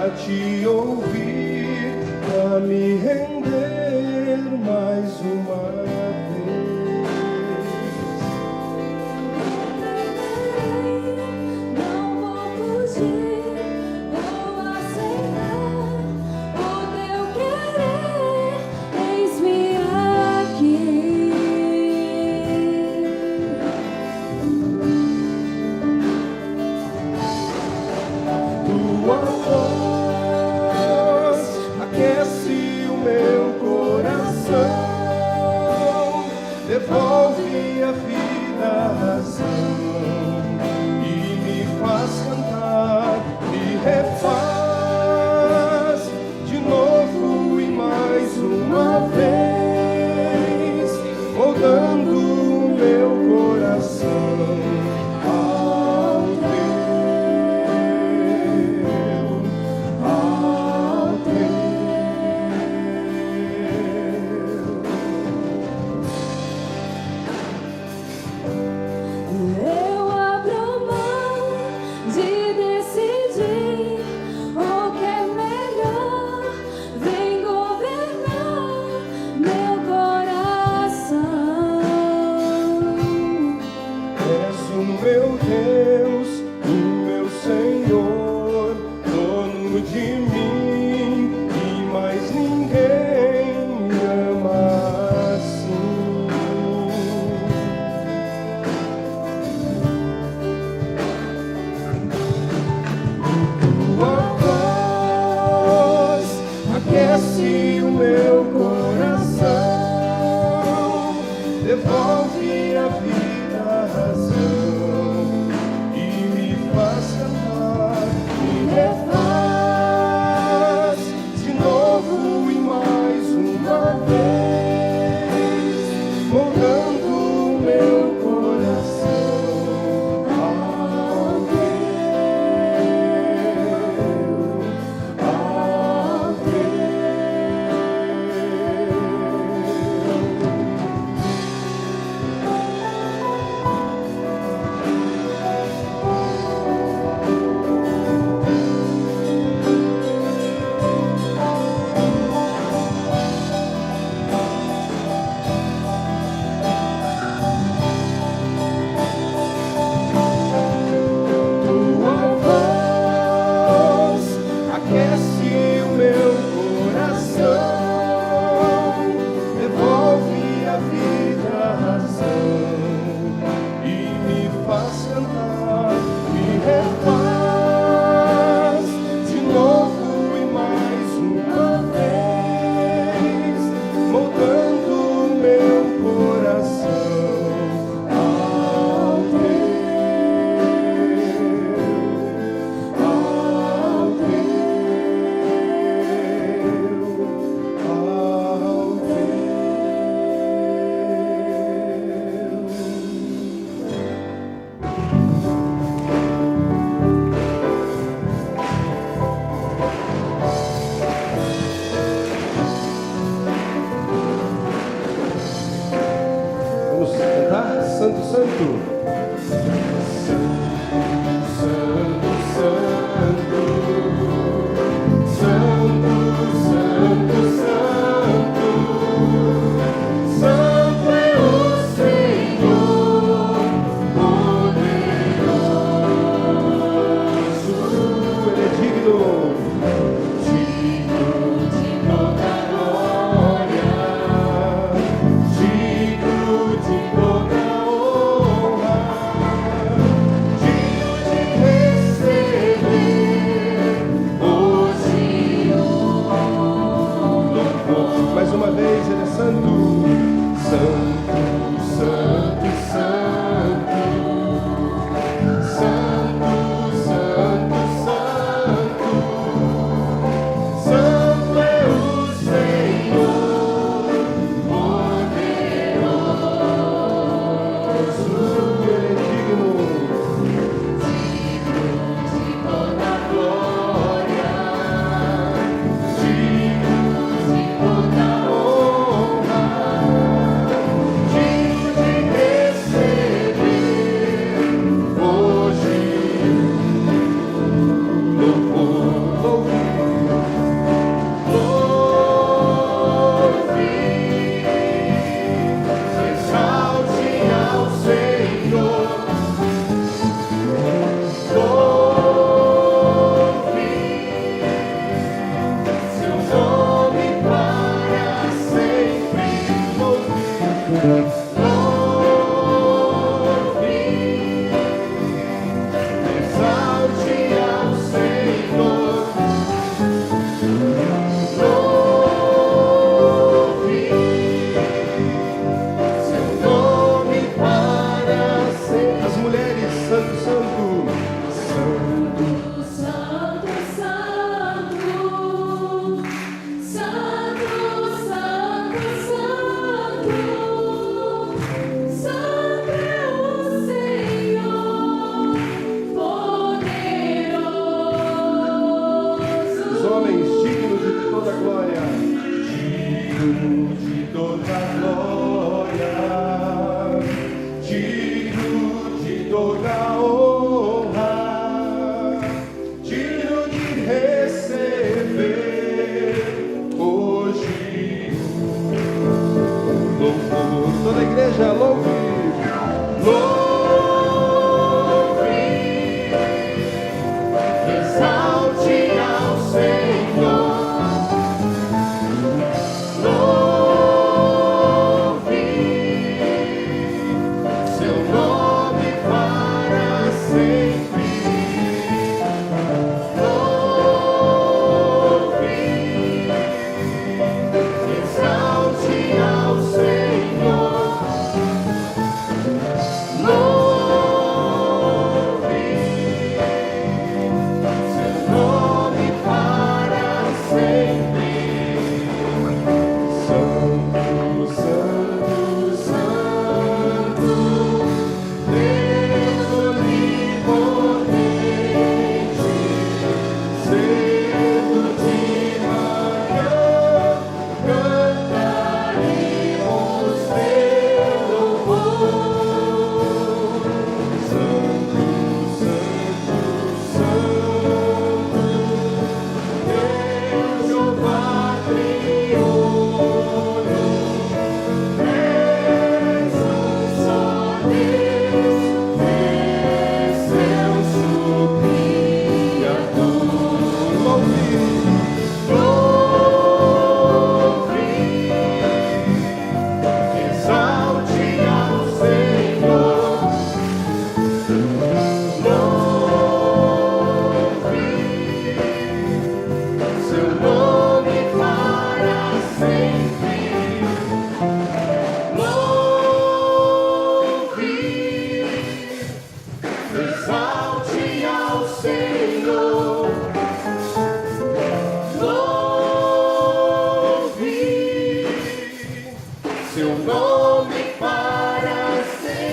pra te ouvir, pra me render mais uma vez. Não vou fugir, vou aceitar o teu querer, eis-me aqui. Tua voz aquece o meu coração, devolve a vida, a razão, e me faz cantar, me refaz de novo e mais uma vez, moldando o meu coração ao teu. Eu abro mão de decidir o que é melhor, vem governar meu coração. És o meu Deus, o meu Senhor, dono de mim, e mais ninguém me ama assim. Tua voz aquece o meu coração, devolve a vida, a razão, e me faz cantar, me refaz homens dignos de toda glória. Digno de toda glória, digno de toda honra, digno de receber hoje louvor. Toda a igreja louve.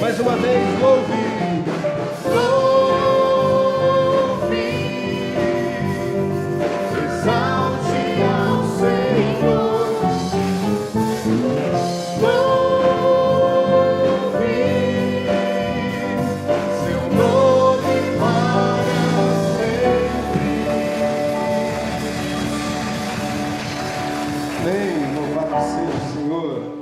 Mais uma vez, louve. Louve, exalte ao Senhor. Louve seu nome para sempre. Amém. Louvado seja o Senhor.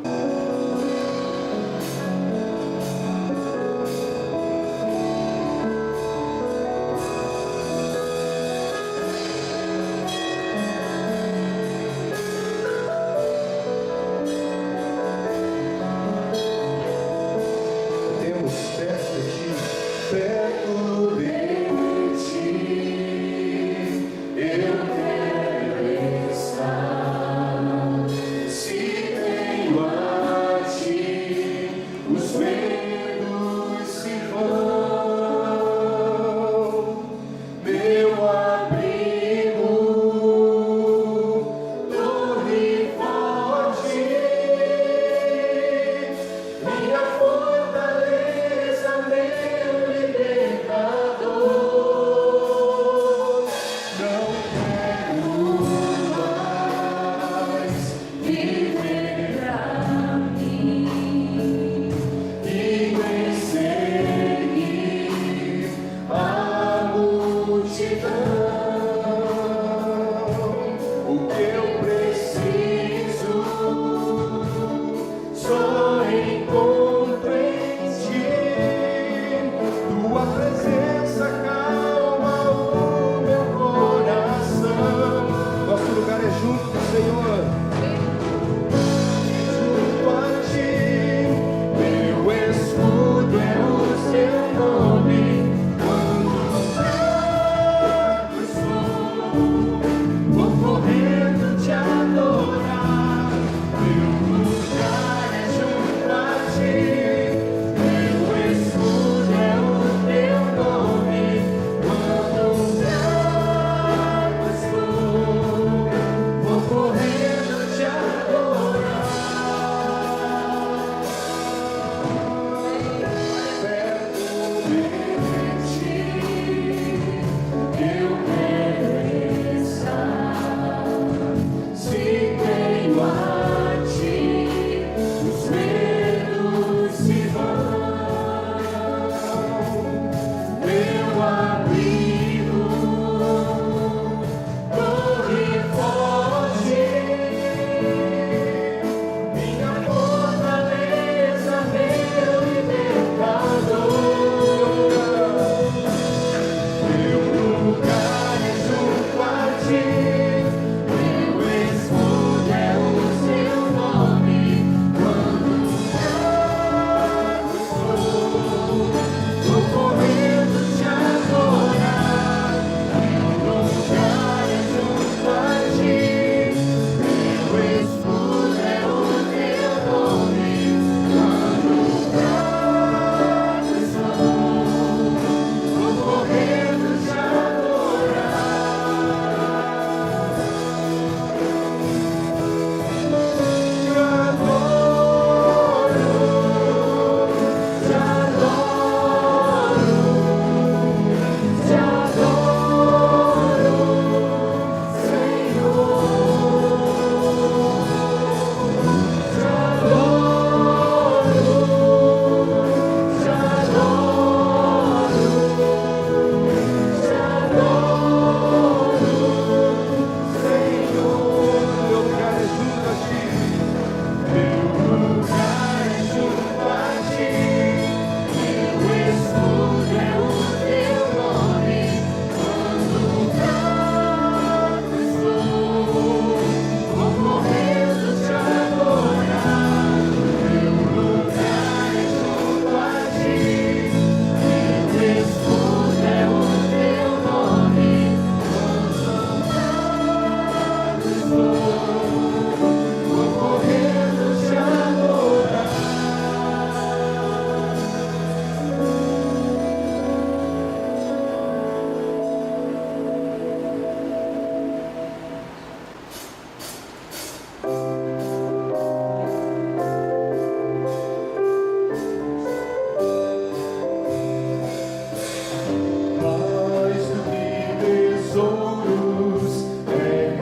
Mais do que tesouros, é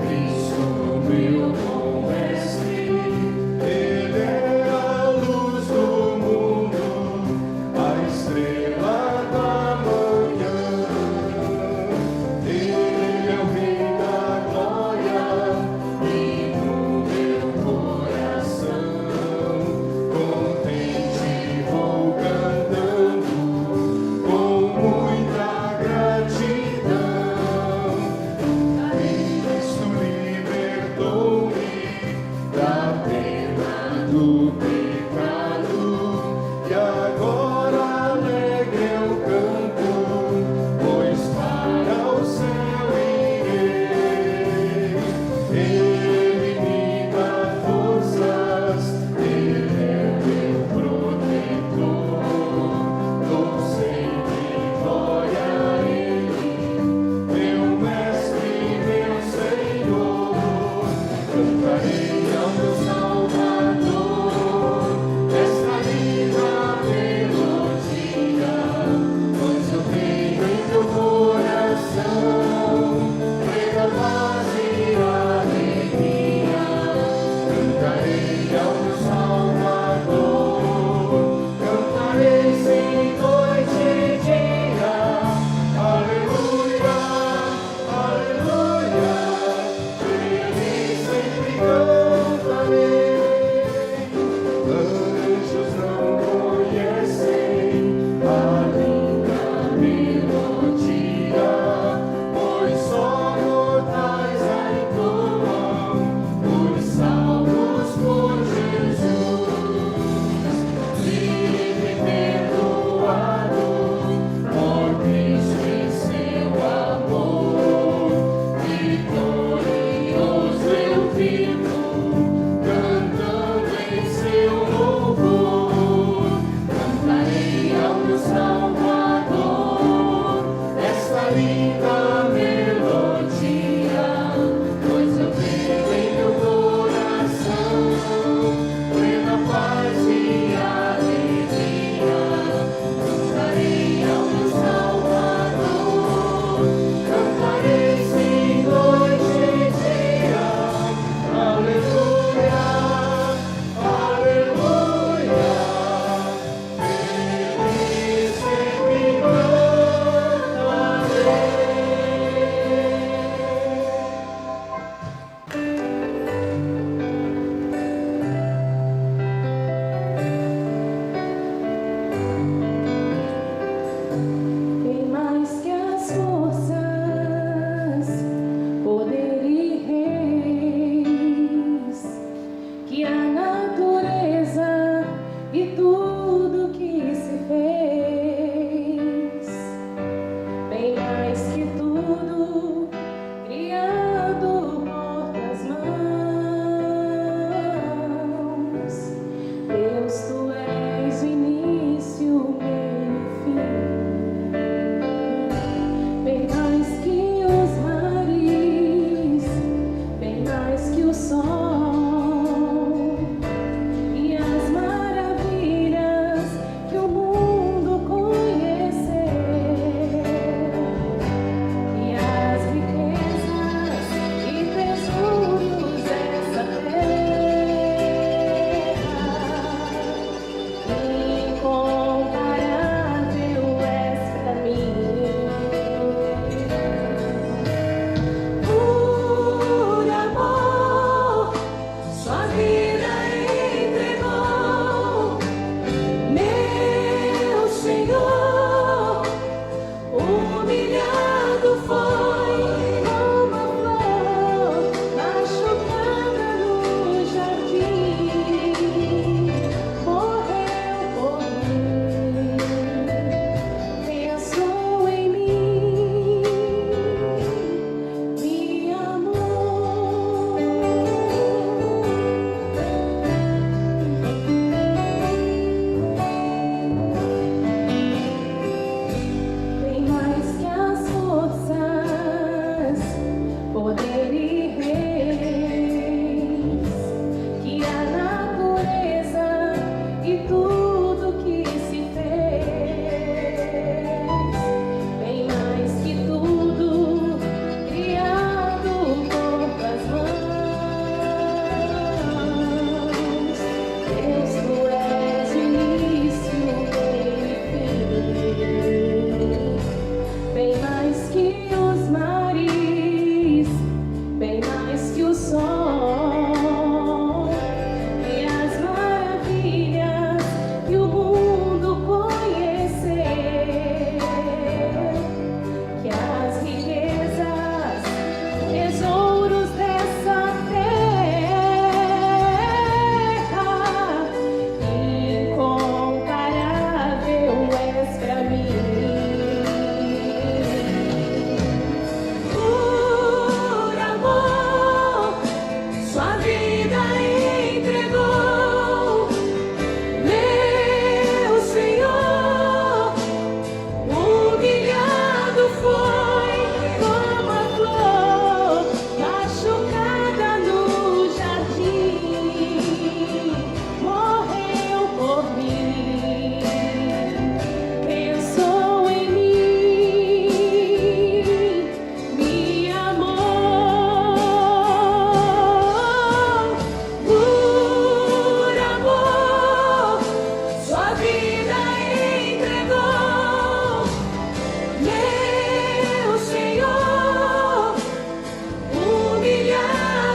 Cristo meu bom mestre. Ele é a luz do mundo, a estrela da manhã. Ele é o Rei da glória e no meu coração contente vou cantando com muita gratidão. Cristo libertou-me da pena do pecado e agora alegre eu canto, pois para o céu irei. Ele me dá forças, Ele é meu protetor. Dou sempre glória a Ele, meu mestre, meu Senhor. Cantarei ao meu Salvador esta linda melodia, pois eu tenho em meu coração plena paz e alegria.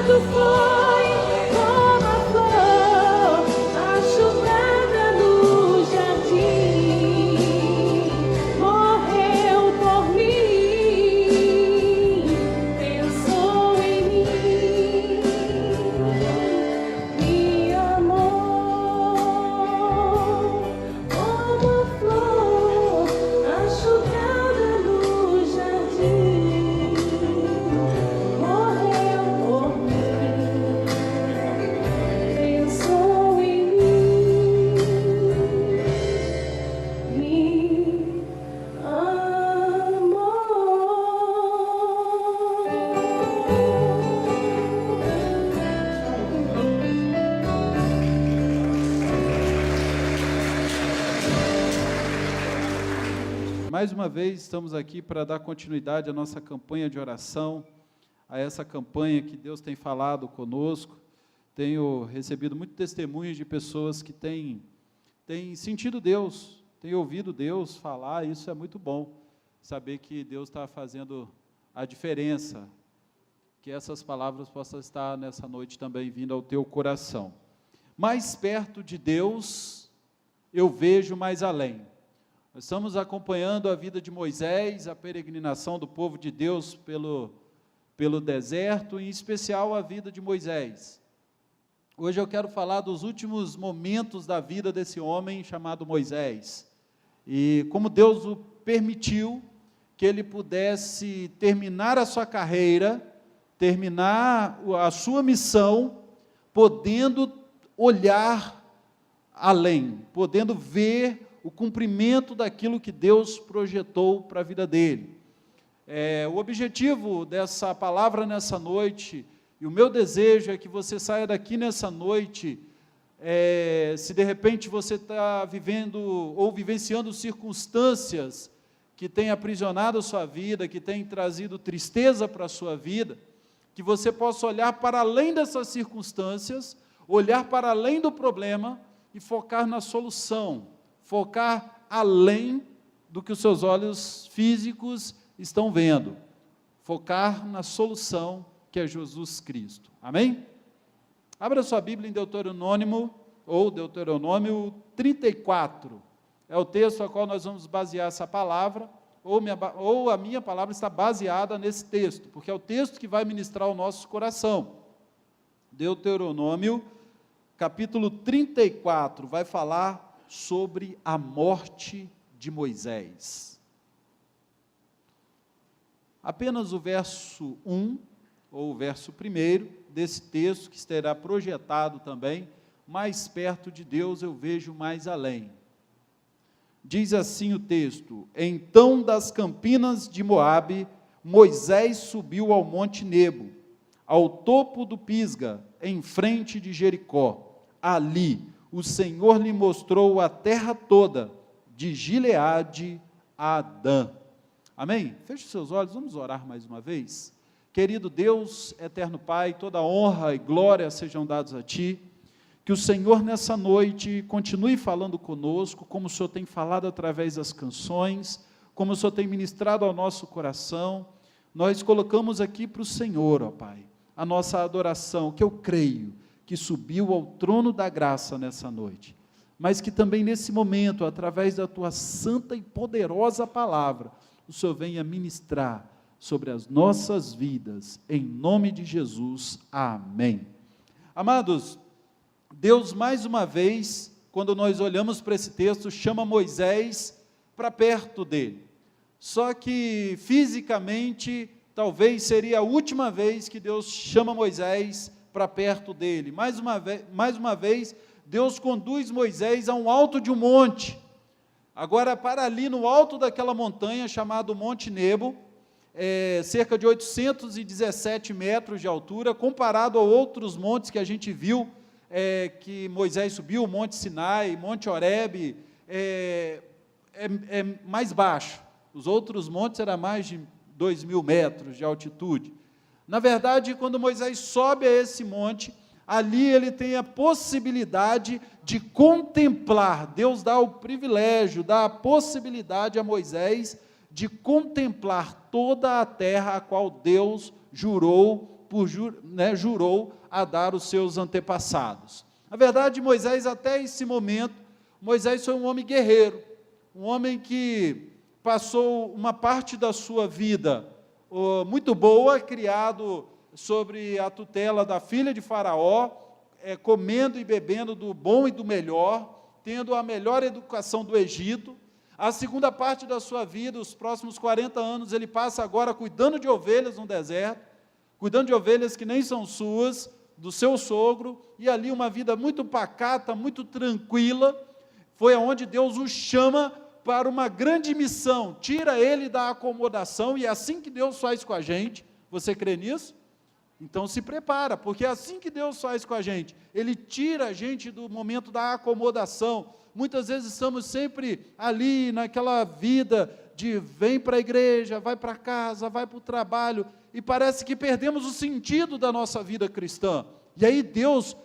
foi como a flor machucada no jardim, morreu por mim, pensou em mim, me amou como a flor machucada no jardim, morreu por mim, pensou em mim, me Mais uma vez estamos aqui para dar continuidade à nossa campanha de oração, a essa campanha que Deus tem falado conosco. Tenho recebido muito testemunhos de pessoas que têm sentido Deus, têm ouvido Deus falar. Isso é muito bom, saber que Deus está fazendo a diferença, que essas palavras possam estar nessa noite também vindo ao teu coração. Mais perto de Deus, eu vejo mais além. Nós estamos acompanhando a vida de Moisés, a peregrinação do povo de Deus pelo deserto, em especial a vida de Moisés. Hoje eu quero falar dos últimos momentos da vida desse homem chamado Moisés, e como Deus o permitiu que ele pudesse terminar a sua carreira, terminar a sua missão, podendo olhar além, podendo ver o cumprimento daquilo que Deus projetou para a vida dele. O objetivo dessa palavra nessa noite, e o meu desejo é que você saia daqui nessa noite, se de repente você está vivendo ou vivenciando circunstâncias que têm aprisionado a sua vida, que têm trazido tristeza para a sua vida, que você possa olhar para além dessas circunstâncias, olhar para além do problema e focar na solução, focar além do que os seus olhos físicos estão vendo, focar na solução que é Jesus Cristo. Amém? Abra sua Bíblia em Deuteronômio 34, é o texto ao qual nós vamos basear essa palavra, ou a minha palavra está baseada nesse texto, porque é o texto que vai ministrar o nosso coração. Deuteronômio, capítulo 34, vai falar sobre a morte de Moisés. Apenas o verso 1, ou o verso 1 desse texto, que estará projetado também, mais perto de Deus eu vejo mais além. Diz assim o texto: então das campinas de Moabe, Moisés subiu ao monte Nebo, ao topo do Pisga, em frente de Jericó. Ali o Senhor lhe mostrou a terra toda, de Gileade a Dan. Amém? Feche os seus olhos, vamos orar mais uma vez. Querido Deus, eterno Pai, toda honra e glória sejam dados a Ti. Que o Senhor nessa noite continue falando conosco, como o Senhor tem falado através das canções, como o Senhor tem ministrado ao nosso coração. Nós colocamos aqui para o Senhor, ó Pai, a nossa adoração, que eu creio que subiu ao trono da graça nessa noite, mas que também nesse momento, através da Tua santa e poderosa palavra, o Senhor venha ministrar sobre as nossas vidas, em nome de Jesus, amém. Amados, Deus mais uma vez, quando nós olhamos para esse texto, chama Moisés para perto dele, só que fisicamente, talvez seria a última vez que Deus chama Moisés para perto dele. Mais uma vez, Deus conduz Moisés a um alto de um monte, agora para ali no alto daquela montanha, chamado Monte Nebo, cerca de 817 metros de altura, comparado a outros montes que a gente viu, que Moisés subiu, Monte Sinai, Monte Horebe, é mais baixo, os outros montes eram mais de 2.000 metros de altitude. Na verdade, quando Moisés sobe a esse monte, ali ele tem a possibilidade de contemplar, Deus dá o privilégio, dá a possibilidade a Moisés de contemplar toda a terra a qual Deus jurou jurou a dar os seus antepassados. Na verdade, Moisés, até esse momento, Moisés foi um homem guerreiro, um homem que passou uma parte da sua vida muito boa, criado sobre a tutela da filha de Faraó, comendo e bebendo do bom e do melhor, tendo a melhor educação do Egito. A segunda parte da sua vida, os próximos 40 anos, ele passa agora cuidando de ovelhas no deserto, cuidando de ovelhas que nem são suas, do seu sogro, e ali uma vida muito pacata, muito tranquila. Foi aonde Deus o chama para uma grande missão, tira ele da acomodação, e é assim que Deus faz com a gente. Você crê nisso? Então se prepara, porque é assim que Deus faz com a gente, Ele tira a gente do momento da acomodação. Muitas vezes estamos sempre ali naquela vida de vem para a igreja, vai para casa, vai para o trabalho, e parece que perdemos o sentido da nossa vida cristã, e aí Deus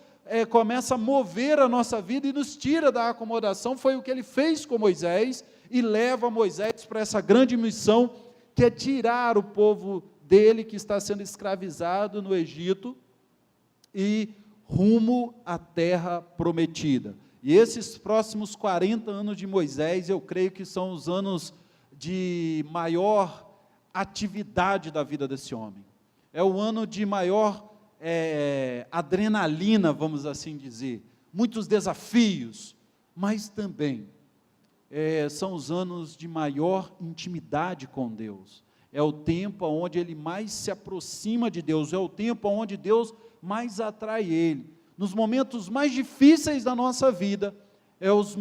começa a mover a nossa vida e nos tira da acomodação. Foi o que Ele fez com Moisés, e leva Moisés para essa grande missão, que é tirar o povo dele, que está sendo escravizado no Egito, e rumo à terra prometida. E esses próximos 40 anos de Moisés, eu creio que são os anos de maior atividade da vida desse homem. É o ano de maior adrenalina, vamos assim dizer, muitos desafios, mas também são os anos de maior intimidade com Deus. É o tempo onde ele mais se aproxima de Deus, é o tempo onde Deus mais atrai ele. Nos momentos mais difíceis da nossa vida,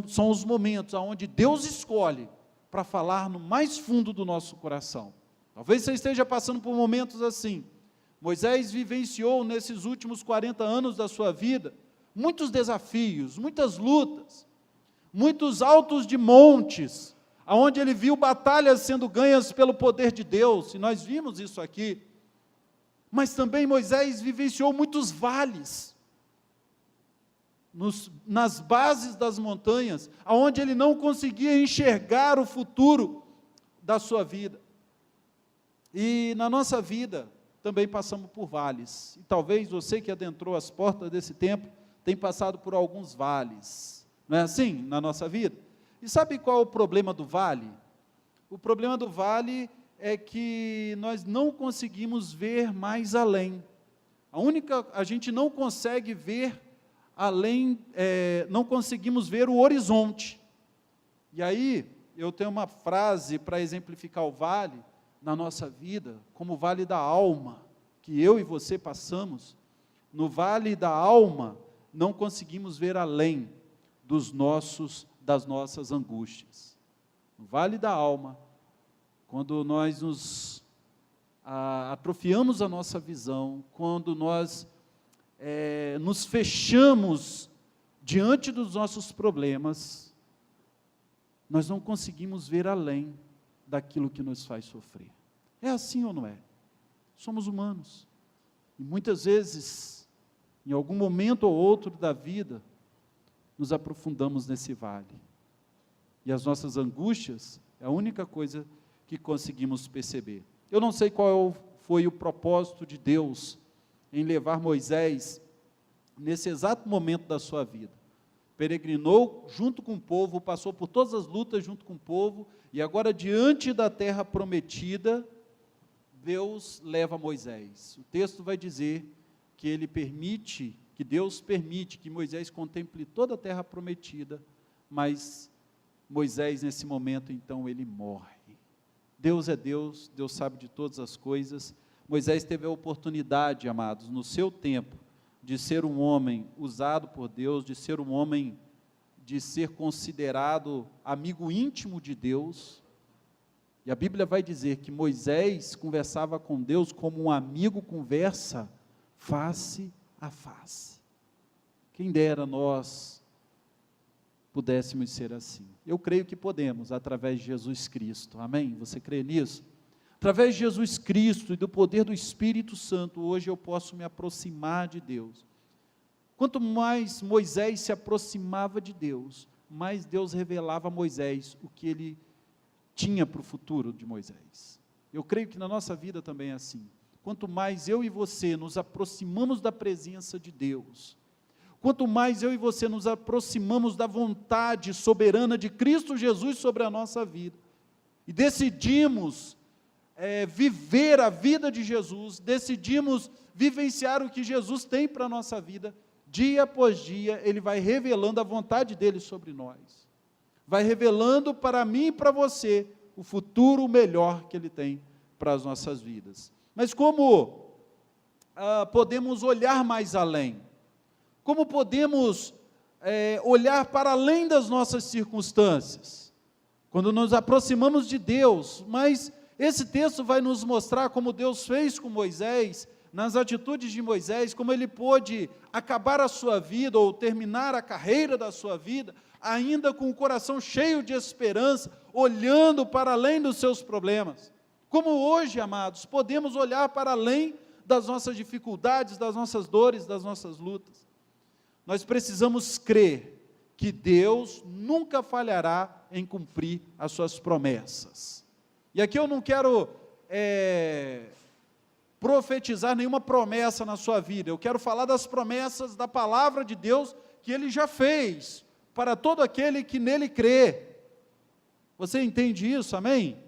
são os momentos onde Deus escolhe para falar no mais fundo do nosso coração. Talvez você esteja passando por momentos assim. Moisés vivenciou nesses últimos 40 anos da sua vida muitos desafios, muitas lutas, muitos altos de montes, onde ele viu batalhas sendo ganhas pelo poder de Deus, e nós vimos isso aqui. Mas também Moisés vivenciou muitos vales, nas bases das montanhas, onde ele não conseguia enxergar o futuro da sua vida. E na nossa vida também passamos por vales, e talvez você que adentrou as portas desse tempo, tenha passado por alguns vales, não é assim na nossa vida? E sabe qual é o problema do vale? O problema do vale é que nós não conseguimos ver mais além. A gente não consegue ver além, não conseguimos ver o horizonte. E aí, eu tenho uma frase para exemplificar o vale na nossa vida, como o vale da alma, que eu e você passamos. No vale da alma, não conseguimos ver além das nossas angústias. No vale da alma, quando nós nos atrofiamos a nossa visão, quando nós nos fechamos diante dos nossos problemas, nós não conseguimos ver além daquilo que nos faz sofrer. É assim ou não é? Somos humanos, e muitas vezes, em algum momento ou outro da vida, nos aprofundamos nesse vale, e as nossas angústias é a única coisa que conseguimos perceber. Eu não sei qual foi o propósito de Deus em levar Moisés nesse exato momento da sua vida. Peregrinou junto com o povo, passou por todas as lutas junto com o povo, e agora diante da terra prometida, Deus leva Moisés. O texto vai dizer que Deus permite que Moisés contemple toda a terra prometida, mas Moisés nesse momento então ele morre. Deus é Deus, Deus sabe de todas as coisas. Moisés teve a oportunidade, amados, no seu tempo, de ser um homem usado por Deus, de ser um homem, de ser considerado amigo íntimo de Deus. E a Bíblia vai dizer que Moisés conversava com Deus como um amigo conversa face a face. Quem dera nós pudéssemos ser assim. Eu creio que podemos, através de Jesus Cristo, amém? Você crê nisso? Através de Jesus Cristo e do poder do Espírito Santo, hoje eu posso me aproximar de Deus. Quanto mais Moisés se aproximava de Deus, mais Deus revelava a Moisés o que ele tinha para o futuro de Moisés. Eu creio que na nossa vida também é assim. quanto mais eu e você nos aproximamos da presença de Deus, quanto mais eu e você nos aproximamos da vontade soberana de Cristo Jesus sobre a nossa vida, e decidimos viver a vida de Jesus, decidimos vivenciar o que Jesus tem para a nossa vida, dia após dia, Ele vai revelando a vontade dEle sobre nós, vai revelando para mim e para você o futuro melhor que Ele tem para as nossas vidas. Mas como podemos olhar mais além? Como podemos olhar para além das nossas circunstâncias? Quando nos aproximamos de Deus, mas esse texto vai nos mostrar como Deus fez com Moisés, nas atitudes de Moisés, como ele pôde acabar a sua vida, ou terminar a carreira da sua vida, ainda com o coração cheio de esperança, olhando para além dos seus problemas. Como hoje, amados, podemos olhar para além das nossas dificuldades, das nossas dores, das nossas lutas. Nós precisamos crer que Deus nunca falhará em cumprir as suas promessas. E aqui eu não quero profetizar nenhuma promessa na sua vida, eu quero falar das promessas da palavra de Deus, que Ele já fez, para todo aquele que nele crê. Você entende isso, amém?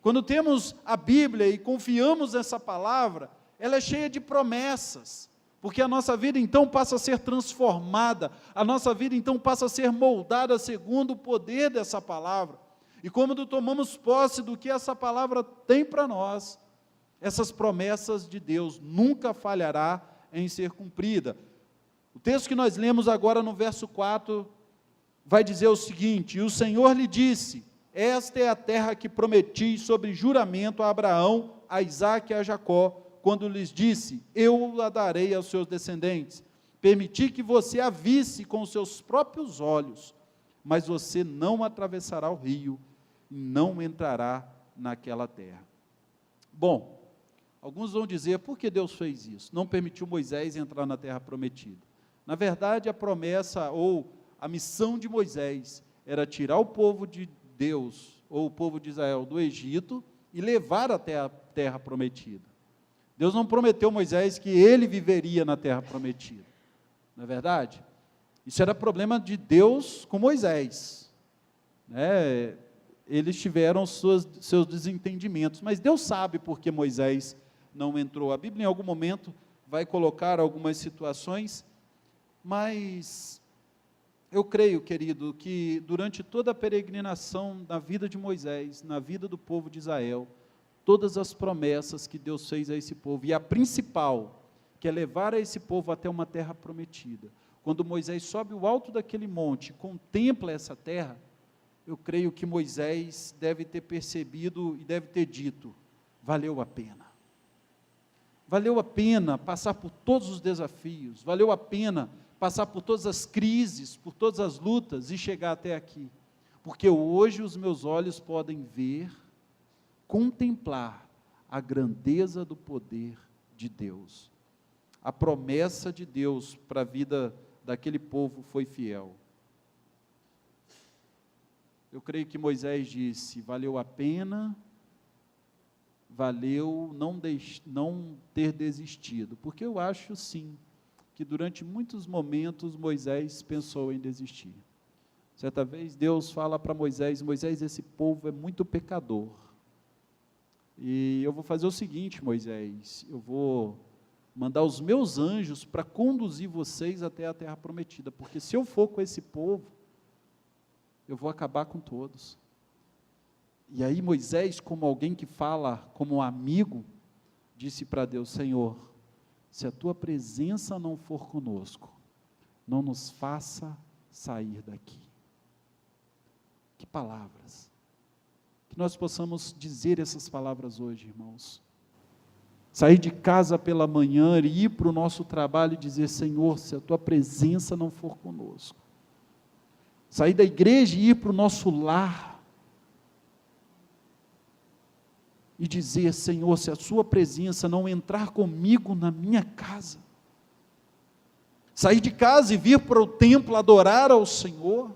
Quando temos a Bíblia e confiamos nessa palavra, ela é cheia de promessas, porque a nossa vida então passa a ser transformada, a nossa vida então passa a ser moldada segundo o poder dessa palavra, e quando tomamos posse do que essa palavra tem para nós, essas promessas de Deus nunca falhará em ser cumprida. O texto que nós lemos agora no verso 4, vai dizer o seguinte: e o Senhor lhe disse, esta é a terra que prometi sobre juramento a Abraão, a Isaque e a Jacó, quando lhes disse, eu a darei aos seus descendentes. Permiti que você a visse com os seus próprios olhos, mas você não atravessará o rio, e não entrará naquela terra. Bom, alguns vão dizer, por que Deus fez isso? Não permitiu Moisés entrar na terra prometida. Na verdade, a promessa, ou a missão de Moisés, era tirar o povo de Deus, ou o povo de Israel, do Egito, e levar até a terra prometida. Deus não prometeu a Moisés que ele viveria na terra prometida, não é verdade? Isso era problema de Deus com Moisés, né? Eles tiveram seus desentendimentos, mas Deus sabe por que Moisés não entrou. A Bíblia em algum momento vai colocar algumas situações, mas eu creio, querido, que durante toda a peregrinação na vida de Moisés, na vida do povo de Israel, todas as promessas que Deus fez a esse povo, e a principal, que é levar a esse povo até uma terra prometida. Quando Moisés sobe o alto daquele monte, contempla essa terra, eu creio que Moisés deve ter percebido e deve ter dito, valeu a pena. Valeu a pena passar por todos os desafios, valeu a pena passar por todas as crises, por todas as lutas e chegar até aqui. Porque hoje os meus olhos podem ver, contemplar a grandeza do poder de Deus. A promessa de Deus para a vida daquele povo foi fiel. Eu creio que Moisés disse, valeu a pena, valeu não ter desistido, porque eu acho sim, que durante muitos momentos Moisés pensou em desistir. Certa vez Deus fala para Moisés, Moisés, esse povo é muito pecador, e eu vou fazer o seguinte, Moisés, eu vou mandar os meus anjos para conduzir vocês até a terra prometida, porque se eu for com esse povo, eu vou acabar com todos. E aí Moisés, como alguém que fala como um amigo, disse para Deus, Senhor, se a tua presença não for conosco, não nos faça sair daqui. Que palavras, que nós possamos dizer essas palavras hoje, irmãos. Sair de casa pela manhã e ir para o nosso trabalho e dizer, Senhor, se a tua presença não for conosco. Sair da igreja e ir para o nosso lar e dizer, Senhor, se a sua presença não entrar comigo na minha casa. Sair de casa e vir para o templo adorar ao Senhor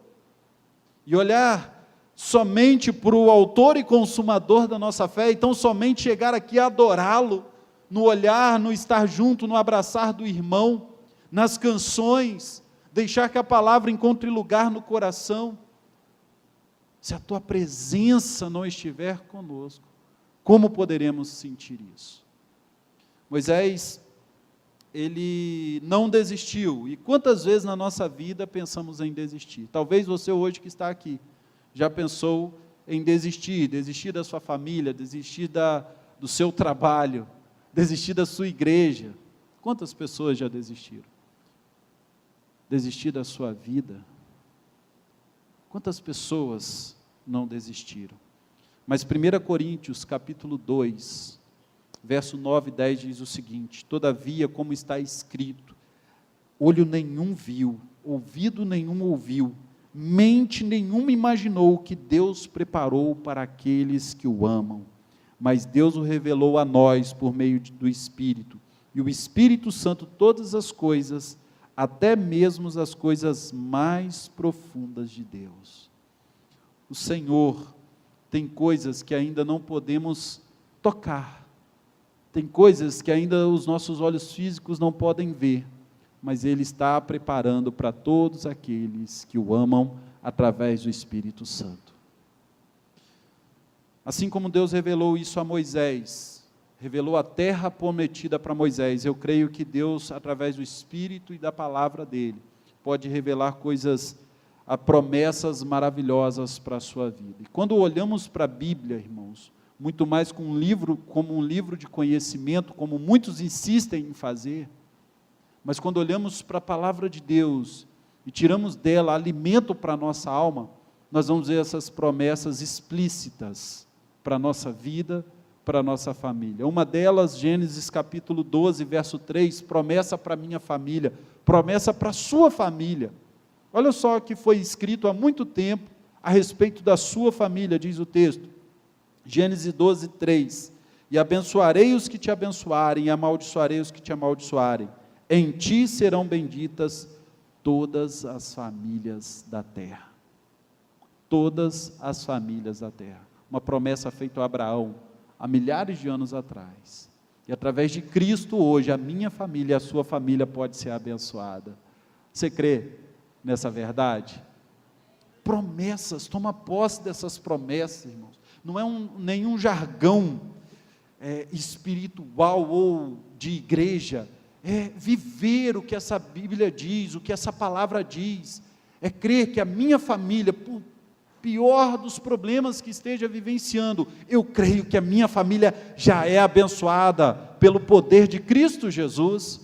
e olhar somente para o autor e consumador da nossa fé, então somente chegar aqui a adorá-lo, no olhar, no estar junto, no abraçar do irmão, nas canções, deixar que a palavra encontre lugar no coração. Se a tua presença não estiver conosco, como poderemos sentir isso? Moisés, ele não desistiu, e quantas vezes na nossa vida pensamos em desistir? Talvez você hoje que está aqui, já pensou em desistir da sua família, desistir do seu trabalho, desistir da sua igreja. Quantas pessoas já desistiram? Desistir da sua vida. Quantas pessoas não desistiram? Mas 1 Coríntios, capítulo 2, verso 9 e 10 diz o seguinte: todavia, como está escrito, olho nenhum viu, ouvido nenhum ouviu, mente nenhuma imaginou o que Deus preparou para aqueles que o amam. Mas Deus o revelou a nós por meio do Espírito, e o Espírito Santo todas as coisas, até mesmo as coisas mais profundas de Deus. O Senhor tem coisas que ainda não podemos tocar, tem coisas que ainda os nossos olhos físicos não podem ver, mas Ele está preparando para todos aqueles que o amam através do Espírito Santo. Assim como Deus revelou isso a Moisés, revelou a terra prometida para Moisés, eu creio que Deus, através do Espírito e da palavra dEle, pode revelar coisas, promessas maravilhosas para a sua vida. E quando olhamos para a Bíblia, irmãos, muito mais como um livro de conhecimento, como muitos insistem em fazer, mas quando olhamos para a palavra de Deus e tiramos dela alimento para a nossa alma, nós vamos ver essas promessas explícitas para a nossa vida, para a nossa família. Uma delas, Gênesis capítulo 12, verso 3, promessa para a minha família, promessa para a sua família. Olha só o que foi escrito há muito tempo a respeito da sua família, diz o texto, Gênesis 12, 3, e abençoarei os que te abençoarem, e amaldiçoarei os que te amaldiçoarem, em ti serão benditas todas as famílias da terra. Todas as famílias da terra. Uma promessa feita a Abraão, há milhares de anos atrás, e através de Cristo hoje, a minha família e a sua família pode ser abençoada. Você crê nessa verdade? Promessas, toma posse dessas promessas, irmãos. Não é nenhum jargão espiritual ou de igreja, é viver o que essa Bíblia diz, o que essa palavra diz, é crer que a minha família, por pior dos problemas que esteja vivenciando, eu creio que a minha família já é abençoada pelo poder de Cristo Jesus.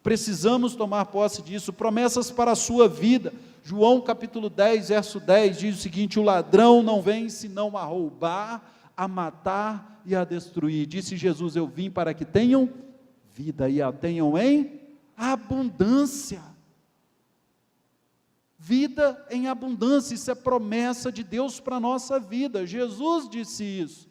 Precisamos tomar posse disso. Promessas para a sua vida. João capítulo 10, verso 10 diz o seguinte: o ladrão não vem senão a roubar, a matar e a destruir. Disse Jesus: eu vim para que tenham vida e a tenham em abundância. Vida em abundância, isso é promessa de Deus para a nossa vida. Jesus disse isso.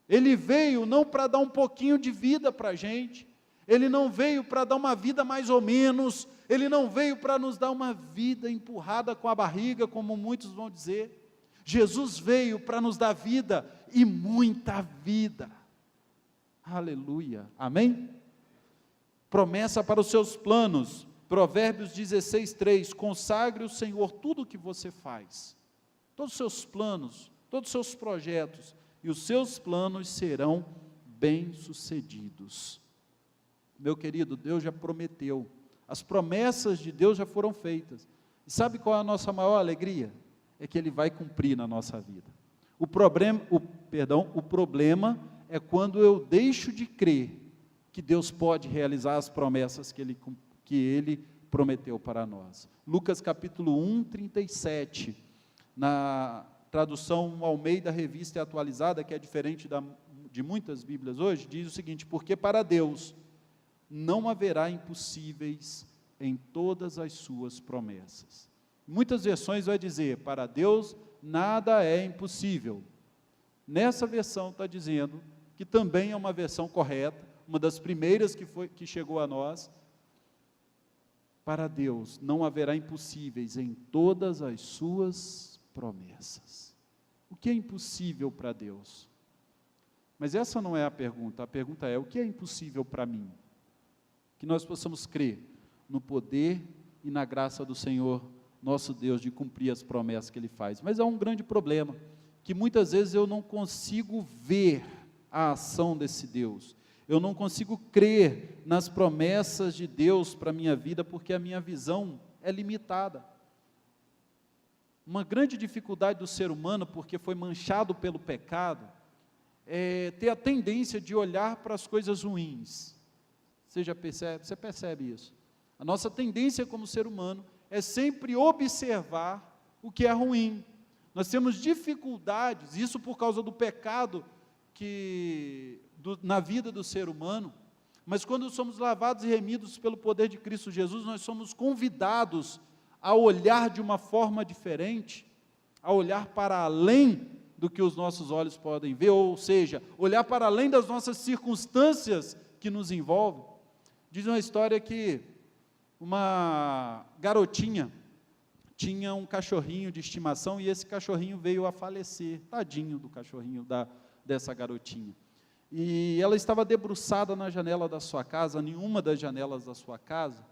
Ele veio não para dar um pouquinho de vida para a gente, Ele não veio para dar uma vida mais ou menos, Ele não veio para nos dar uma vida empurrada com a barriga, como muitos vão dizer. Jesus veio para nos dar vida, e muita vida. Aleluia, amém? Promessa para os seus planos, Provérbios 16, 3, consagre o Senhor tudo o que você faz, todos os seus planos, todos os seus projetos, e os seus planos serão bem-sucedidos. Meu querido, Deus já prometeu, as promessas de Deus já foram feitas, e sabe qual é a nossa maior alegria? É que Ele vai cumprir na nossa vida. O problema é quando eu deixo de crer que Deus pode realizar as promessas que Ele prometeu para nós. Lucas capítulo 1, 37, na tradução Almeida Revista Atualizada, que é diferente de muitas Bíblias hoje, diz o seguinte: porque para Deus não haverá impossíveis em todas as suas promessas. Muitas versões vai dizer, para Deus nada é impossível. Nessa versão está dizendo, que também é uma versão correta, uma das primeiras que chegou a nós, para Deus não haverá impossíveis em todas as suas promessas. O que é impossível para Deus? Mas essa não é a pergunta é: o que é impossível para mim? Que nós possamos crer no poder e na graça do Senhor, nosso Deus, de cumprir as promessas que Ele faz. Mas há um grande problema, que muitas vezes eu não consigo ver a ação desse Deus, eu não consigo crer nas promessas de Deus para a minha vida, porque a minha visão é limitada. Uma grande dificuldade do ser humano, porque foi manchado pelo pecado, é ter a tendência de olhar para as coisas ruins. Você percebe isso? A nossa tendência como ser humano é sempre observar o que é ruim. Nós temos dificuldades, isso por causa do pecado na vida do ser humano, mas quando somos lavados e remidos pelo poder de Cristo Jesus, nós somos convidados a olhar de uma forma diferente, a olhar para além do que os nossos olhos podem ver, ou seja, olhar para além das nossas circunstâncias que nos envolvem. Diz uma história que uma garotinha tinha um cachorrinho de estimação e esse cachorrinho veio a falecer, tadinho do cachorrinho dessa garotinha. E ela estava debruçada na janela da sua casa, em uma das janelas da sua casa,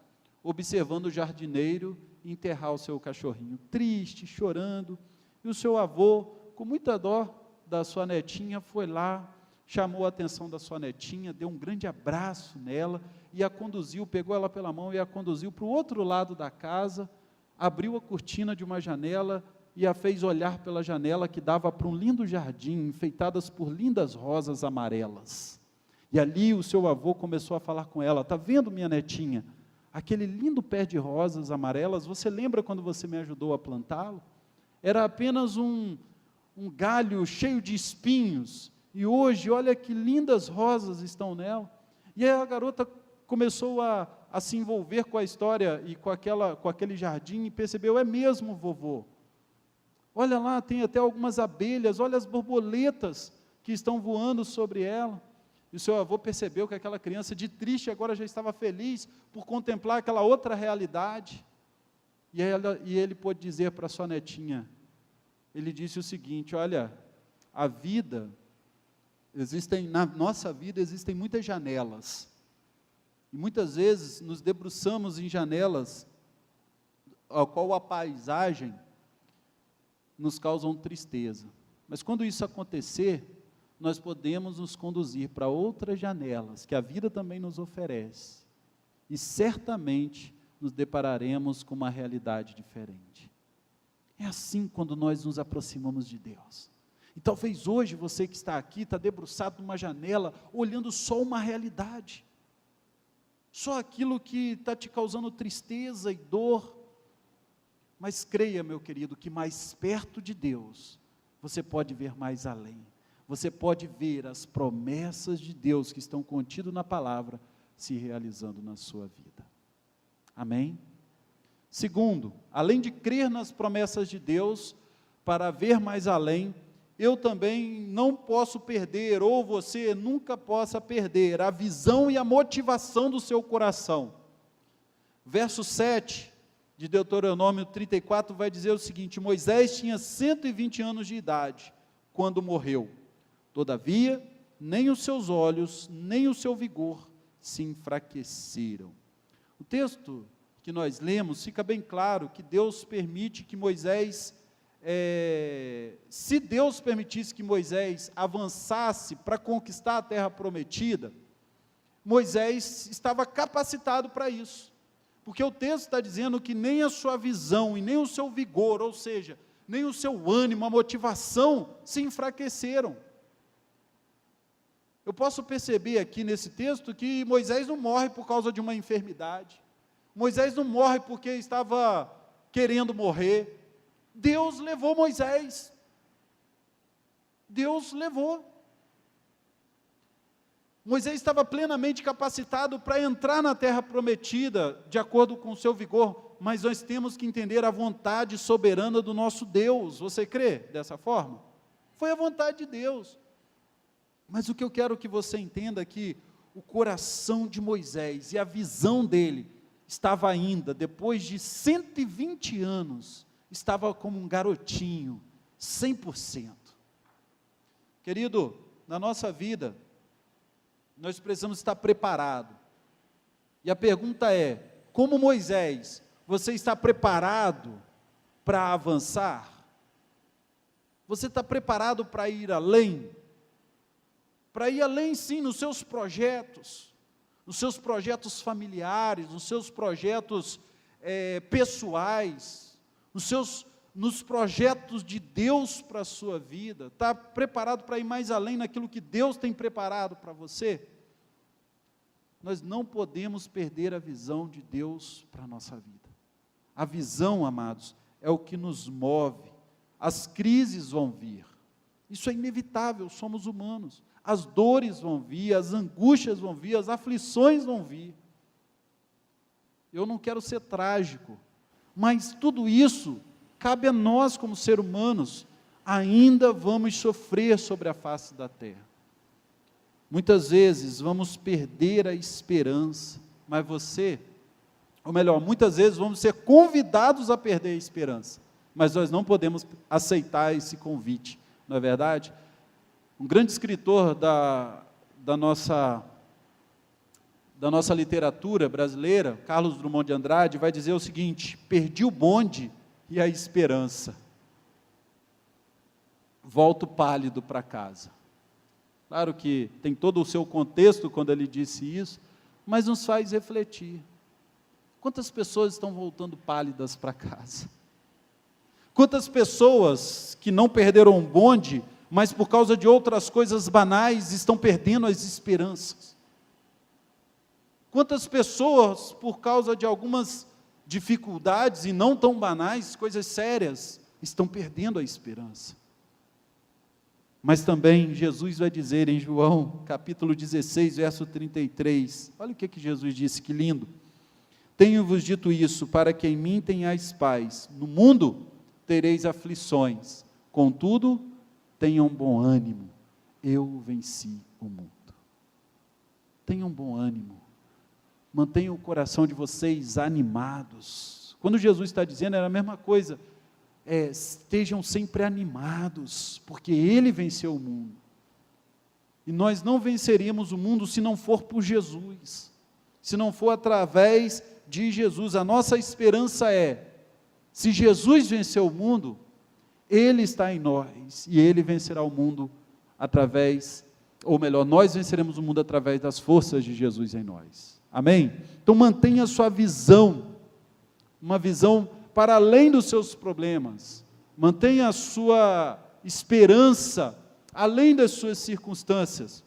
observando o jardineiro enterrar o seu cachorrinho, triste, chorando, e o seu avô, com muita dó da sua netinha, foi lá, chamou a atenção da sua netinha, deu um grande abraço nela, e a conduziu, pegou ela pela mão e a conduziu para o outro lado da casa, abriu a cortina de uma janela e a fez olhar pela janela que dava para um lindo jardim, enfeitadas por lindas rosas amarelas. E ali o seu avô começou a falar com ela: está vendo, minha netinha, aquele lindo pé de rosas amarelas, você lembra quando você me ajudou a plantá-lo? Era apenas um galho cheio de espinhos, e hoje, olha que lindas rosas estão nela. E aí a garota começou a se envolver com a história e com aquele jardim, e percebeu: é mesmo, vovô, olha lá, tem até algumas abelhas, olha as borboletas que estão voando sobre ela. E o seu avô percebeu que aquela criança, de triste, agora já estava feliz por contemplar aquela outra realidade. E ele pôde dizer para sua netinha, ele disse o seguinte: olha, na nossa vida existem muitas janelas, e muitas vezes nos debruçamos em janelas, a qual a paisagem nos causa tristeza, mas quando isso acontecer, nós podemos nos conduzir para outras janelas, que a vida também nos oferece, e certamente nos depararemos com uma realidade diferente. É assim quando nós nos aproximamos de Deus. E talvez hoje você que está aqui, está debruçado numa janela, olhando só uma realidade, só aquilo que está te causando tristeza e dor, mas creia, meu querido, que mais perto de Deus, você pode ver mais além, você pode ver as promessas de Deus que estão contidas na palavra, se realizando na sua vida. Amém? Segundo, além de crer nas promessas de Deus, para ver mais além, eu também não posso perder, ou você nunca possa perder, a visão e a motivação do seu coração. Verso 7 de Deuteronômio 34 vai dizer o seguinte: Moisés tinha 120 anos de idade, quando morreu. Todavia, nem os seus olhos, nem o seu vigor se enfraqueceram. O texto que nós lemos, fica bem claro que Deus permite que Moisés, se Deus permitisse que Moisés avançasse para conquistar a terra prometida, Moisés estava capacitado para isso, porque o texto está dizendo que nem a sua visão e nem o seu vigor, ou seja, nem o seu ânimo, a motivação se enfraqueceram. Eu posso perceber aqui nesse texto que Moisés não morre por causa de uma enfermidade, Moisés não morre porque estava querendo morrer. Deus levou Moisés, Deus levou. Moisés estava plenamente capacitado para entrar na terra prometida, de acordo com o seu vigor, mas nós temos que entender a vontade soberana do nosso Deus. Você crê dessa forma? Foi a vontade de Deus. Mas o que eu quero que você entenda é que o coração de Moisés e a visão dele estava ainda, depois de 120 anos, estava como um garotinho, 100%. Querido, na nossa vida, nós precisamos estar preparados. E a pergunta é, como Moisés, você está preparado para avançar? Você está preparado para ir além? Para ir além, sim, nos seus projetos familiares, nos seus projetos pessoais, nos projetos de Deus para a sua vida. Está preparado para ir mais além naquilo que Deus tem preparado para você? Nós não podemos perder a visão de Deus para a nossa vida. A visão, amados, é o que nos move. As crises vão vir, isso é inevitável, somos humanos. As dores vão vir, as angústias vão vir, as aflições vão vir. Eu não quero ser trágico, mas tudo isso cabe a nós como seres humanos. Ainda vamos sofrer sobre a face da terra. Muitas vezes vamos perder a esperança, mas muitas vezes vamos ser convidados a perder a esperança, mas nós não podemos aceitar esse convite, não é verdade? Um grande escritor da nossa literatura brasileira, Carlos Drummond de Andrade, vai dizer o seguinte: perdi o bonde e a esperança, volto pálido para casa. Claro que tem todo o seu contexto quando ele disse isso, mas nos faz refletir. Quantas pessoas estão voltando pálidas para casa? Quantas pessoas que não perderam o bonde, mas por causa de outras coisas banais, estão perdendo as esperanças? Quantas pessoas, por causa de algumas dificuldades, e não tão banais, coisas sérias, estão perdendo a esperança? Mas também Jesus vai dizer em João, capítulo 16, verso 33, olha o que Jesus disse, que lindo: tenho-vos dito isso, para que em mim tenhais paz, no mundo tereis aflições, contudo, tenham bom ânimo, eu venci o mundo. Tenham bom ânimo, mantenham o coração de vocês animados. Quando Jesus está dizendo, era a mesma coisa, estejam sempre animados, porque Ele venceu o mundo, e nós não venceríamos o mundo se não for por Jesus, se não for através de Jesus. A nossa esperança se Jesus venceu o mundo, Ele está em nós, e Ele vencerá o mundo nós venceremos o mundo através das forças de Jesus em nós, amém? Então mantenha a sua visão, uma visão para além dos seus problemas, mantenha a sua esperança além das suas circunstâncias.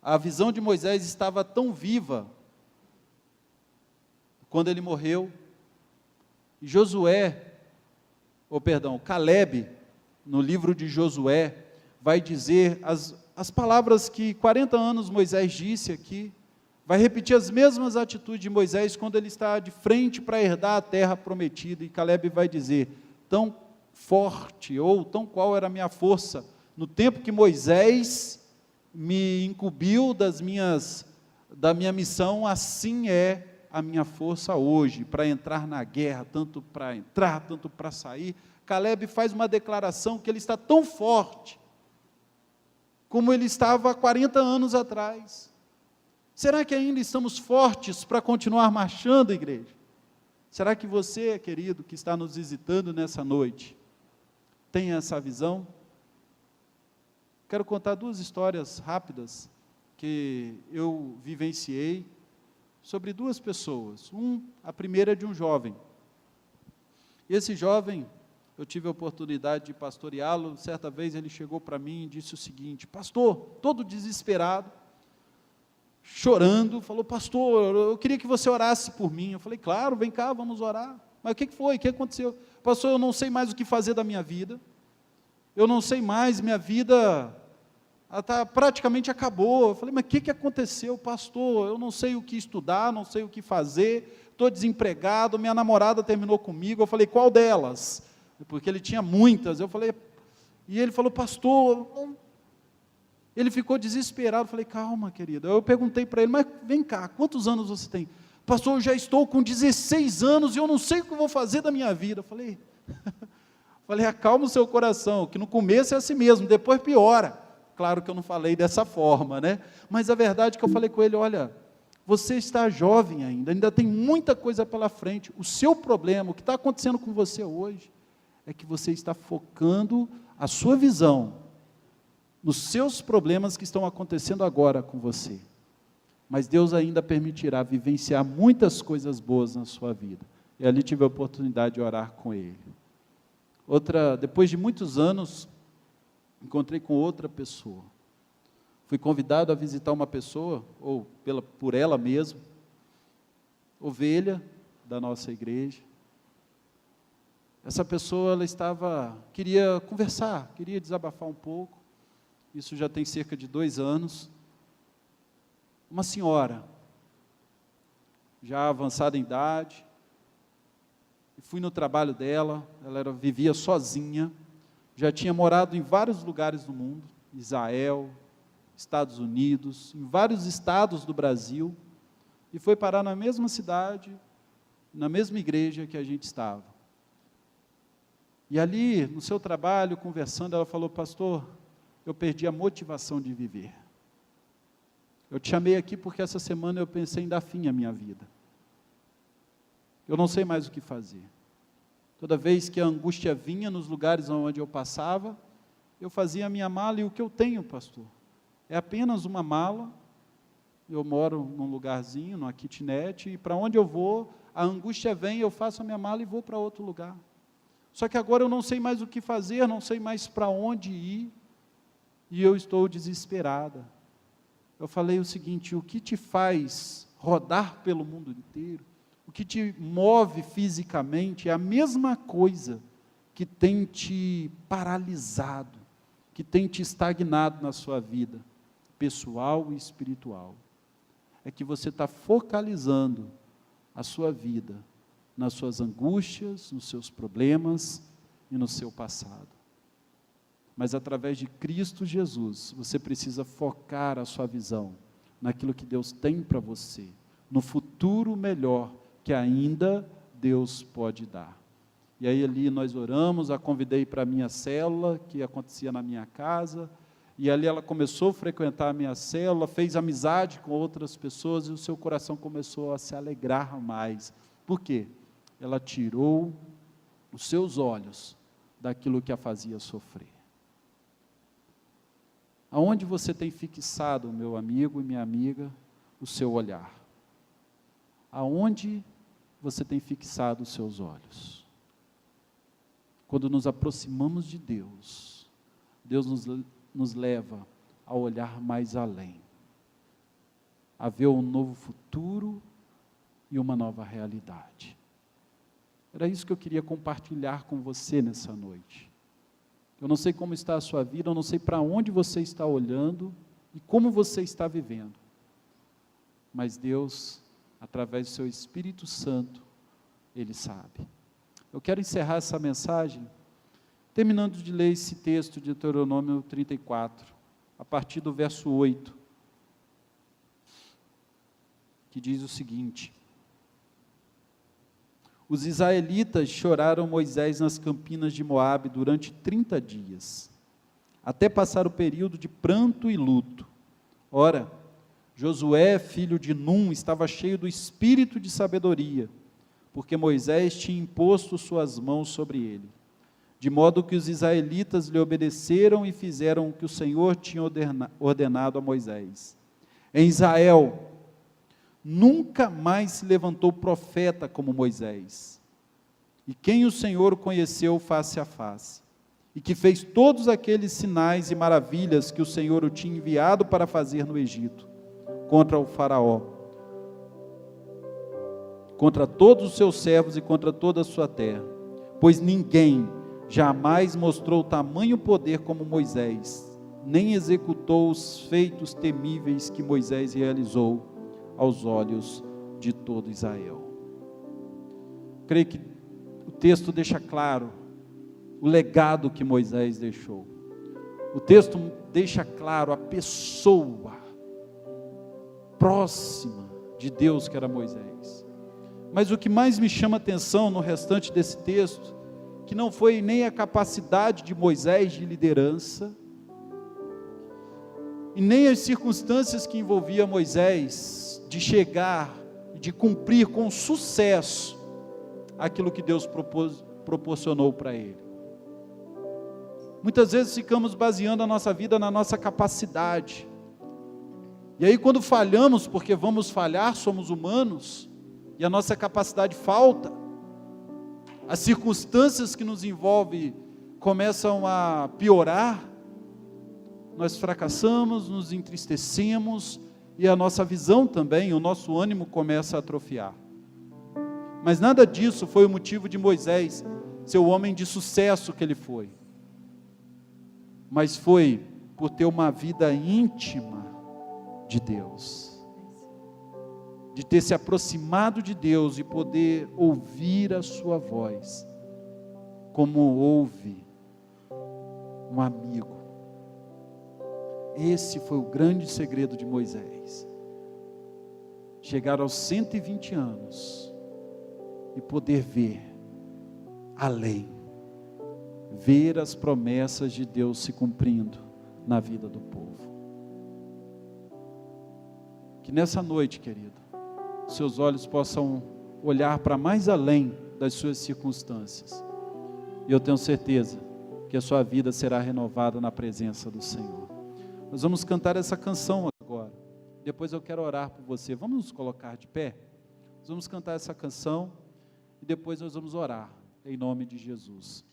A visão de Moisés estava tão viva, quando ele morreu, e Caleb, no livro de Josué, vai dizer as palavras que 40 anos Moisés disse aqui, vai repetir as mesmas atitudes de Moisés, quando ele está de frente para herdar a terra prometida, e Caleb vai dizer, tão forte, ou tão qual era a minha força, no tempo que Moisés me incumbiu da minha missão, assim é a minha força hoje, para entrar na guerra, tanto para entrar, tanto para sair. Caleb faz uma declaração que ele está tão forte, como ele estava há 40 anos atrás. Será que ainda estamos fortes para continuar marchando, igreja? Será que você, querido, que está nos visitando nessa noite, tem essa visão? Quero contar 2 histórias rápidas, que eu vivenciei, sobre 2 pessoas. A primeira é de um jovem. Esse jovem, eu tive a oportunidade de pastoreá-lo. Certa vez ele chegou para mim e disse o seguinte: pastor, todo desesperado, chorando, falou: pastor, eu queria que você orasse por mim. Eu falei: claro, vem cá, vamos orar. Mas o que foi? O que aconteceu? Pastor, eu não sei mais o que fazer da minha vida, eu não sei mais, minha vida praticamente acabou. Eu falei: mas o que aconteceu, pastor? Eu não sei o que estudar, não sei o que fazer, estou desempregado, minha namorada terminou comigo. Eu falei: qual delas? Porque ele tinha muitas. E ele falou: pastor, ele ficou desesperado. Eu falei: calma, querido. Eu perguntei para ele: mas vem cá, quantos anos você tem? Pastor, eu já estou com 16 anos e eu não sei o que eu vou fazer da minha vida. Eu falei: Falei, acalma o seu coração, que no começo é assim mesmo, depois piora. Claro que eu não falei dessa forma, né? Mas a verdade é que eu falei com ele, olha, você está jovem ainda tem muita coisa pela frente. O seu problema, o que está acontecendo com você hoje, é que você está focando a sua visão nos seus problemas que estão acontecendo agora com você. Mas Deus ainda permitirá vivenciar muitas coisas boas na sua vida. E ali tive a oportunidade de orar com ele. Depois de muitos anos, encontrei com outra pessoa. Fui convidado a visitar uma pessoa, ou por ela mesma, ovelha da nossa igreja. Essa pessoa, queria conversar, queria desabafar um pouco. Isso já tem cerca de 2 anos. Uma senhora, já avançada em idade, fui no trabalho dela, ela vivia sozinha, já tinha morado em vários lugares do mundo, Israel, Estados Unidos, em vários estados do Brasil, e foi parar na mesma cidade, na mesma igreja que a gente estava. E ali, no seu trabalho, conversando, ela falou, pastor, eu perdi a motivação de viver. Eu te chamei aqui porque essa semana eu pensei em dar fim à minha vida. Eu não sei mais o que fazer. Toda vez que a angústia vinha nos lugares onde eu passava, eu fazia a minha mala, e o que eu tenho, pastor, é apenas uma mala. Eu moro num lugarzinho, numa kitnet, e para onde eu vou, a angústia vem, eu faço a minha mala e vou para outro lugar. Só que agora eu não sei mais o que fazer, não sei mais para onde ir, e eu estou desesperada. Eu falei o seguinte, o que te faz rodar pelo mundo inteiro, o que te move fisicamente é a mesma coisa que tem te paralisado, que tem te estagnado na sua vida, pessoal e espiritual. É que você está focalizando a sua vida nas suas angústias, nos seus problemas e no seu passado. Mas através de Cristo Jesus, você precisa focar a sua visão naquilo que Deus tem para você, no futuro melhor que ainda Deus pode dar. E aí ali nós oramos, a convidei para a minha célula, que acontecia na minha casa, e ali ela começou a frequentar a minha célula, fez amizade com outras pessoas, e o seu coração começou a se alegrar mais. Por quê? Ela tirou os seus olhos daquilo que a fazia sofrer. Aonde você tem fixado, meu amigo e minha amiga, o seu olhar? Aonde você tem fixado os seus olhos? Quando nos aproximamos de Deus, Deus nos leva a olhar mais além, a ver um novo futuro e uma nova realidade. Era isso que eu queria compartilhar com você nessa noite. Eu não sei como está a sua vida, eu não sei para onde você está olhando e como você está vivendo. Mas Deus, através do seu Espírito Santo, Ele sabe. Eu quero encerrar essa mensagem terminando de ler esse texto de Deuteronômio 34, a partir do verso 8, que diz o seguinte: os israelitas choraram Moisés nas campinas de Moabe durante 30 dias, até passar o período de pranto e luto. Ora, Josué, filho de Num, estava cheio do espírito de sabedoria, porque Moisés tinha imposto suas mãos sobre ele, de modo que os israelitas lhe obedeceram e fizeram o que o Senhor tinha ordenado a Moisés. Em Israel, nunca mais se levantou profeta como Moisés, e quem o Senhor conheceu face a face, e que fez todos aqueles sinais e maravilhas que o Senhor o tinha enviado para fazer no Egito, contra o faraó, contra todos os seus servos e contra toda a sua terra, pois ninguém jamais mostrou tamanho poder como Moisés, nem executou os feitos temíveis que Moisés realizou aos olhos de todo Israel. Creio que o texto deixa claro o legado que Moisés deixou. O texto deixa claro a pessoa próxima de Deus que era Moisés. Mas o que mais me chama a atenção no restante desse texto, que não foi nem a capacidade de Moisés de liderança, e nem as circunstâncias que envolvia Moisés de chegar e de cumprir com sucesso aquilo que Deus proporcionou para ele. Muitas vezes ficamos baseando a nossa vida na nossa capacidade, e aí quando falhamos, porque vamos falhar, somos humanos, e a nossa capacidade falta, as circunstâncias que nos envolvem começam a piorar, nós fracassamos, nos entristecemos, e a nossa visão também, o nosso ânimo começa a atrofiar. Mas nada disso foi o motivo de Moisés ser o homem de sucesso que ele foi, mas foi por ter uma vida íntima de Deus, de ter se aproximado de Deus e poder ouvir a sua voz, como ouve um amigo. Esse foi o grande segredo de Moisés, chegar aos 120 anos, e poder ver além, ver as promessas de Deus se cumprindo na vida do povo. Que nessa noite, querido, seus olhos possam olhar para mais além das suas circunstâncias, e eu tenho certeza que a sua vida será renovada na presença do Senhor. Nós vamos cantar essa canção agora, depois eu quero orar por você. Vamos nos colocar de pé? Nós vamos cantar essa canção, e depois nós vamos orar, em nome de Jesus.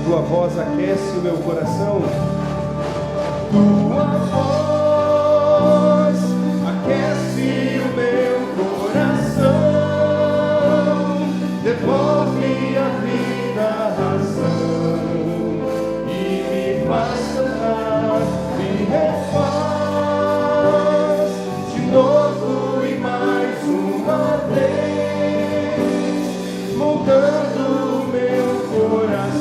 Tua voz aquece o meu coração. Tua voz aquece o meu coração. Devolve a vida, a razão, e me faz cantar, me refaz de novo e mais uma vez, moldando o meu coração.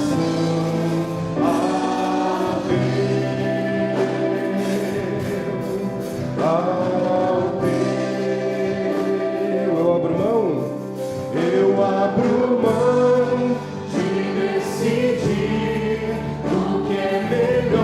Abro mão de decidir o que é melhor.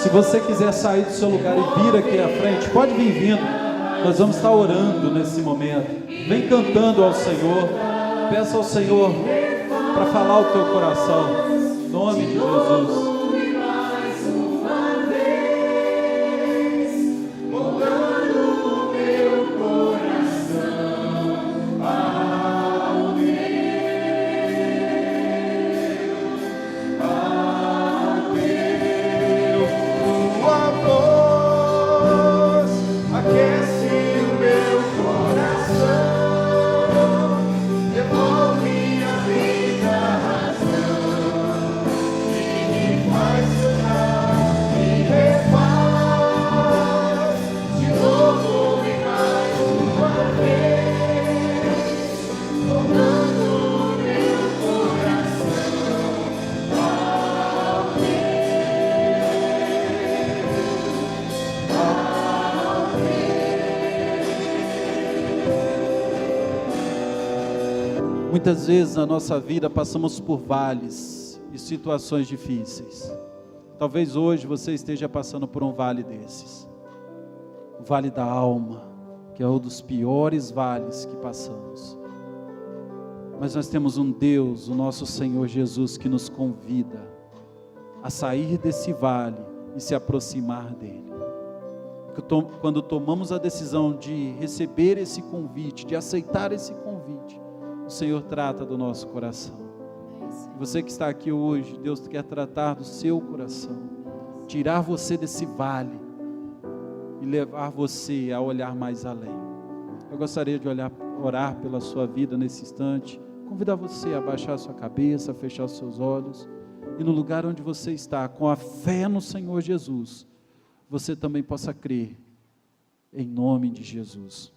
Se você quiser sair do seu lugar e vir aqui à frente, pode vir vindo. Nós vamos estar orando nesse momento. Vem cantando ao Senhor. Peça ao Senhor para falar o teu coração. Em nome de Jesus. Muitas vezes na nossa vida passamos por vales e situações difíceis. Talvez hoje você esteja passando por um vale desses. O vale da alma, que é um dos piores vales que passamos. Mas nós temos um Deus, o nosso Senhor Jesus, que nos convida a sair desse vale e se aproximar dele. Quando tomamos a decisão de receber esse convite, de aceitar esse convite, o Senhor trata do nosso coração. Você que está aqui hoje, Deus quer tratar do seu coração, tirar você desse vale e levar você a olhar mais além. Eu gostaria de orar pela sua vida nesse instante, convidar você a baixar a sua cabeça, a fechar os seus olhos, e no lugar onde você está, com a fé no Senhor Jesus, você também possa crer, em nome de Jesus.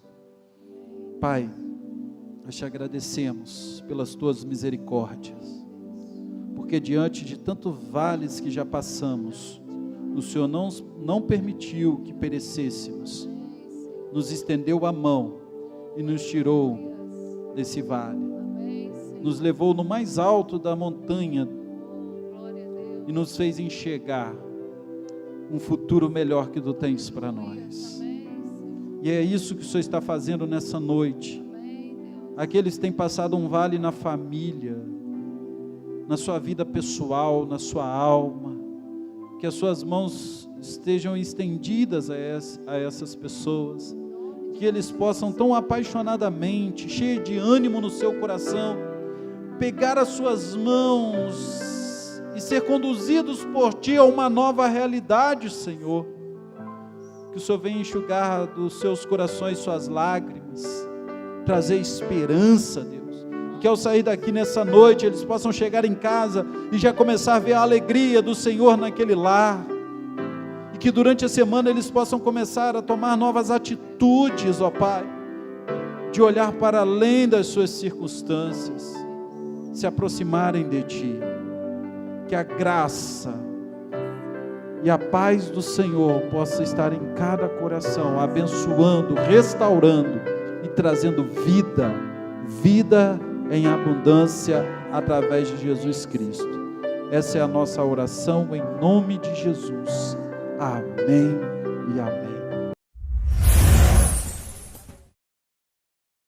Pai, nós te agradecemos pelas tuas misericórdias, porque diante de tantos vales que já passamos, o Senhor não permitiu que perecêssemos, nos estendeu a mão e nos tirou desse vale, nos levou no mais alto da montanha e nos fez enxergar um futuro melhor que tu tens para nós. E é isso que o Senhor está fazendo nessa noite. Aqueles que têm passado um vale na família, na sua vida pessoal, na sua alma, que as suas mãos estejam estendidas a essas pessoas, que eles possam tão apaixonadamente, cheio de ânimo no seu coração, pegar as suas mãos e ser conduzidos por Ti a uma nova realidade, Senhor. Que o Senhor venha enxugar dos seus corações suas lágrimas, trazer esperança, Deus, que ao sair daqui nessa noite, eles possam chegar em casa e já começar a ver a alegria do Senhor naquele lar, e que durante a semana eles possam começar a tomar novas atitudes, ó Pai, de olhar para além das suas circunstâncias, se aproximarem de Ti, que a graça e a paz do Senhor possa estar em cada coração, abençoando, restaurando, e trazendo vida em abundância através de Jesus Cristo. Essa é a nossa oração em nome de Jesus. Amém e amém.